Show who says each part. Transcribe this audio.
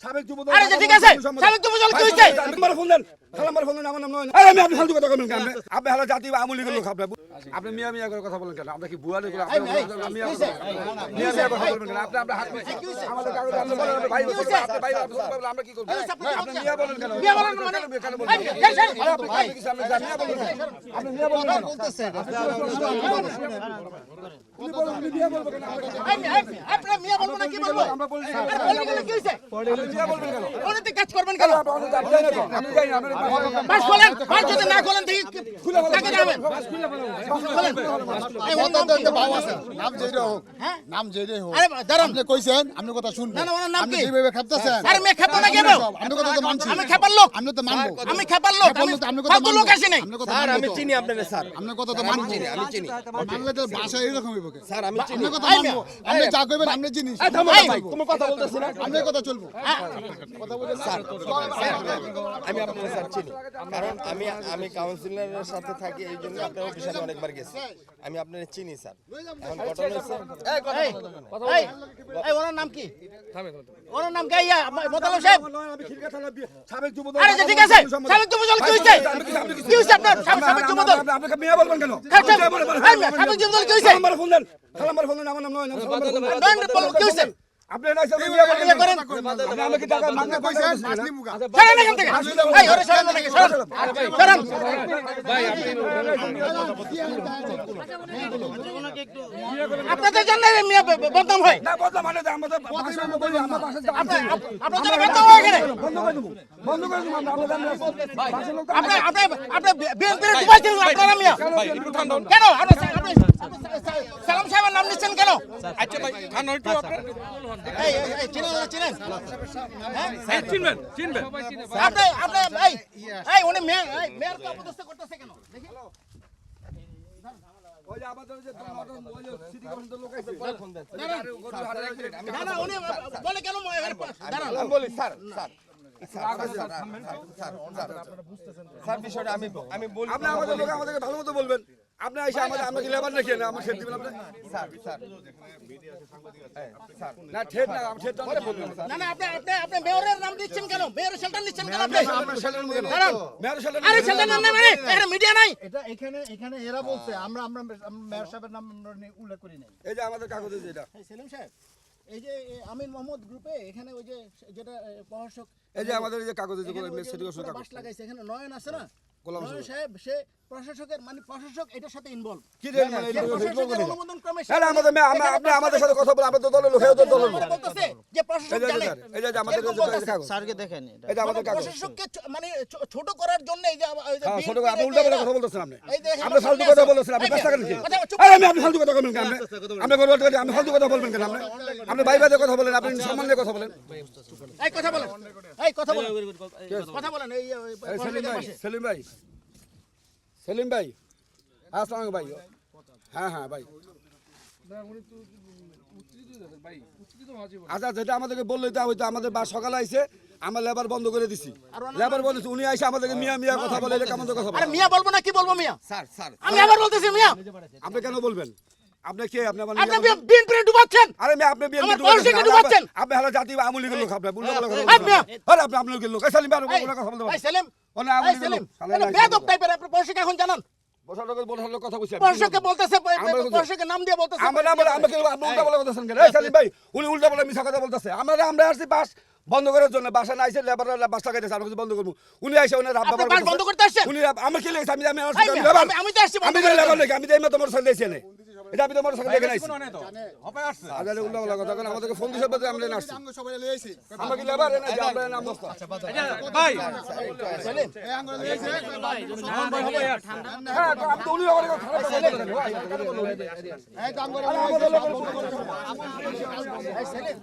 Speaker 1: সাবেক যুবদল
Speaker 2: আরে ঠিক আছে সাবেক যুবদল কি হইছে
Speaker 1: আমার ফোন দেন আমার ফোন দেন আমার নাম নয় আরে আমি আপনি ফালতু কথা বলেন কেন আপনি হলো জাতীয় আমলি লোক আপনি মিয়া মিয়া করে কথা বলেন কেন আমরা কি বুয়া করে আপনি মিয়া মিয়া কথা বলবেন কেন আপনি হাত আমাদের কাগজ আপনি বলেন ভাই আপনি ভাই আমরা কি করব আপনি মিয়া বলেন কেন
Speaker 2: মিয়া বলেন মানে
Speaker 1: কেন বলেন আপনি কি সামনে মিয়া বলেন আপনি মিয়া বলেন কেন
Speaker 3: বলতেছে
Speaker 1: উনি বলেন উনি মিয়া বলবেন কেন
Speaker 2: আপনি মিয়া বলবো না কি বলবো
Speaker 1: আমরা বলি
Speaker 2: বললে কি হইছে
Speaker 1: মিয়া বলবেন কেন
Speaker 2: অনেক কাজ করবেন কেন
Speaker 1: আপনি যাই না আপনি যাই না
Speaker 2: বাস খোলেন বাস যদি না খোলেন দেখি
Speaker 1: খুলে
Speaker 2: টাকা যাবেন
Speaker 3: এই অন্তত ভাব আছে নাম যেইরে হোক নাম যেইরে হোক
Speaker 2: আরে দাঁড়ান
Speaker 3: আপনি কইছেন আপনি কথা শুনবেন
Speaker 2: না, না, ওনার নাম
Speaker 3: আপনি
Speaker 2: কি?
Speaker 3: যেভাবে খাপতাছেন
Speaker 2: আরে মে খেপো না কেন
Speaker 3: আপনি কথা তো মানছি
Speaker 2: আমি খেপার লোক
Speaker 3: আপনি তো মানবো
Speaker 2: আমি খেপার লোক আমি
Speaker 3: আপনি কথা
Speaker 2: ফালতু লোক
Speaker 3: মানবো
Speaker 2: আসি নাই
Speaker 3: আপনি কথা
Speaker 4: স্যার
Speaker 3: মানবো
Speaker 4: আমি
Speaker 3: তো।
Speaker 4: চিনি আপনাকে স্যার
Speaker 3: আপনি কথা তো মানবো
Speaker 4: আমি চিনি
Speaker 3: মানলে তো ভাষা এরকম হইব কে
Speaker 4: স্যার আমি চিনি
Speaker 3: আপনি কথা
Speaker 2: এই
Speaker 3: মানবো আপনি যা কইবেন আপনি জিনিস
Speaker 2: ভাই
Speaker 4: তুমি কথা বলতেছ না
Speaker 3: আপনি কথা চলবো
Speaker 4: আমি আপনাকে স্যার চিনি কারণ আমি কাউন্সিলরের সাথে থাকি এই জন্য আপনার অফিসে অনেকবার গেছি আমি আপনাকে চিনি স্যার এখন ঘটনা হচ্ছে
Speaker 2: এই এই ওনার নাম কি ওনার নাম কি ইয়া মোতালেব সাহেব
Speaker 1: আমি খিলকা থানা সাবেক যুবদল
Speaker 2: আরে ঠিক আছে সাবেক যুবদল কি হইছে কি হইছে আপনার সাবেক যুবদল
Speaker 1: আপনি মিয়া বলবেন কেন
Speaker 2: সাবেক যুবদল কি হইছে
Speaker 1: আমার ফোন দেন আমার ফোন দেন আমার নাম নয়
Speaker 2: নয়ন বল কি হইছে
Speaker 1: আপনি না সামনে মিয়া বলবেন
Speaker 2: করেন
Speaker 1: আপনি আমাকে টাকা মাগনা পয়সা
Speaker 3: মাছলি মুগা
Speaker 2: সরেন এখান থেকে এই ওরে সরেন নাকি সরেন সরেন আপনাদের জন্য মিয়া বদনাম হয়
Speaker 1: না বদলা মানে আমাদের ভাষা আমরা বলি আমরা ভাষা
Speaker 2: আপনার জন্য বদনাম হয় এখানে
Speaker 1: বন্ধ করে দেবো আমরা জানি ভাষা লোক
Speaker 2: আপনি বিএনপির ডুবাইছেন আপনারা মিয়া কেন আপনি সালাম সাহেবের নাম নিচ্ছেন কেন
Speaker 5: আচ্ছা ভাই খান হয়তো আপনার
Speaker 2: এই এই চিনেন না চিনেন
Speaker 5: হ্যাঁ চিনবেন চিনবেন
Speaker 2: আপনি এই এই উনি মেয়র কে অপদস্থ করতেছে কেন দেখি
Speaker 1: ওই যে আমাদের যে ওই যে সিটি কমিশনের লোক আছে ফোন দেন
Speaker 2: না না উনি বলে কেন দাঁড়ান
Speaker 4: আমি বলি স্যার বিষয়টা আমি বলি
Speaker 1: আপনি আমাদের লোক আমাদেরকে ভালো মতো বলবেন আপনি এসে আমরা কি লেবার নাকি না আমার ঠেট দিবেন আপনি না ঠেট না আমি ঠেট না বলবেন
Speaker 2: না না আপনি মেয়রের নাম দিচ্ছেন কেন মেয়রের শেল্টার নিচ্ছেন কেন আপনি দাঁড়ান
Speaker 1: মেয়র সাহেব
Speaker 2: আরে শেল্টার নাম নেই মানে এখানে মিডিয়া নাই
Speaker 3: এটা এখানে এরা বলছে আমরা মেয়র সাহেবের নাম উল্লেখ করি নাই
Speaker 1: এই যে আমাদের কাগজে যেটা
Speaker 2: সেলিম সাহেব এই যে আমিন মোহাম্মদ গ্রুপে এখানে ওই যে যেটা প্রশাসক
Speaker 1: এই যে আমাদের এই যে কাগজে যে সিটি কমিশনের কাগজ
Speaker 2: বাস লাগাইছে এখানে নয়ন আছে না
Speaker 1: গোলাম
Speaker 2: নয়ন সাহেব সে প্রশাসকের মানে প্রশাসক এটার সাথে ইনভলভ
Speaker 1: কি রে মানে
Speaker 2: প্রশাসকের অনুমোদন ক্রমে
Speaker 1: আরে আমাদের আপনি আমাদের সাথে কথা বলে আমরা তো দলের লোক হেও তো দলের লোক
Speaker 2: বলতেছে যে প্রশাসক জানে
Speaker 1: এই যে আমাদের
Speaker 2: এরকম বলতেছে।
Speaker 1: কাগজ
Speaker 3: স্যারকে দেখেন
Speaker 1: এই যে আমাদের কাগজ
Speaker 2: প্রশাসককে মানে ছোট করার জন্য এই যে
Speaker 1: হ্যাঁ ছোট করে আপনি উল্টা পাল্টা কথা বলতেছেন আপনি
Speaker 2: এই যে
Speaker 1: আপনি ফালতু কথা বলতেছেন আপনি ব্যস্ত করেন কি আরে আপনি ফালতু কথা বলবেন কেন আপনি গর্ব করে আমি ফালতু কথা বলবেন কেন আপনি ভাই ভাইদের কথা বলেন আপনি সম্মান দিয়ে কথা বলেন
Speaker 2: এই কথা বলেন এই কথা বলেন কথা বলেন এই
Speaker 1: সেলিম ভাই আসসালামু আলাইকুম ভাই হ্যাঁ হ্যাঁ ভাই আচ্ছা যেটা আমাদেরকে বললে তা হয়তো আমাদের বা সকালে আইছে আমরা লেবার বন্ধ করে দিছি লেবার বন্ধ উনি আইসে আমাদেরকে মিয়া মিয়া কথা বলে এটা কেমন কথা বলে
Speaker 2: আরে মিয়া বলবো না কি বলবো মিয়া
Speaker 4: স্যার
Speaker 2: আমি আবার বলতেছি মিয়া
Speaker 1: আপনি কেন বলবেন আপনি কে আপনি আমার
Speaker 2: আপনি বিএনপি ডুবাচ্ছেন
Speaker 1: আরে আমি আপনি বিএনপি
Speaker 2: আমার পলিটিকে ডুবাচ্ছেন।
Speaker 1: আপনি হলো জাতীয় আমলি লোক আপনি বুঝতে পারলেন
Speaker 2: আপনি
Speaker 1: আরে আপনি আমলি লোক সেলিম ভাই ওরা কথা বলতে
Speaker 2: এই সেলিম
Speaker 1: ওনা
Speaker 2: এই
Speaker 1: আমলি
Speaker 2: সেলিম
Speaker 1: লোক
Speaker 2: বেয়াদব টাইপের আপনি পলিটিকে এখন জানান
Speaker 1: বসার কথা বলছি
Speaker 2: প্রশাসককে বলতেছে প্রশাসকের নাম দিয়ে বলতেছে
Speaker 1: আমরা আমাকে উল্টা বলা কথা শুনছেন এই সেলিম ভাই উনি উল্টা বলে মিছা কথা বলতেছে আমরা আসছি বাস বন্ধ করার জন্য বাসা না আইছে লেবার বাস লাগাইতেছে আমরা কিছু বন্ধ করব উনি আইসে উনি রাত
Speaker 2: আপনি
Speaker 1: বাবার
Speaker 2: বাস বন্ধ করতে আসছেন
Speaker 1: উনি আমার কি লেগেছে আমি
Speaker 2: আমি তো আসছি
Speaker 1: আমি লেবার নাকি আমি দেই তোমার সাথে দেইছি না এটা আমি তোমার সাথে দেখে নাইছি আরে উল্টা বলা কথা কারণ আমাদেরকে ফোন দিছে বলতে আমরা নাসছি
Speaker 3: আঙ্গ সবাই লইছি
Speaker 1: আমরা কি লেবার না যে আমরা নাম দস্তা
Speaker 5: ভাই
Speaker 2: সেলিম
Speaker 3: এই আঙ্গ লইছি
Speaker 1: হ্যাঁ তো আপনি উনি আমার খারাপ কথা বলেন
Speaker 3: এই তো আঙ্গ
Speaker 1: আমাদের লোক
Speaker 2: এই সেলিম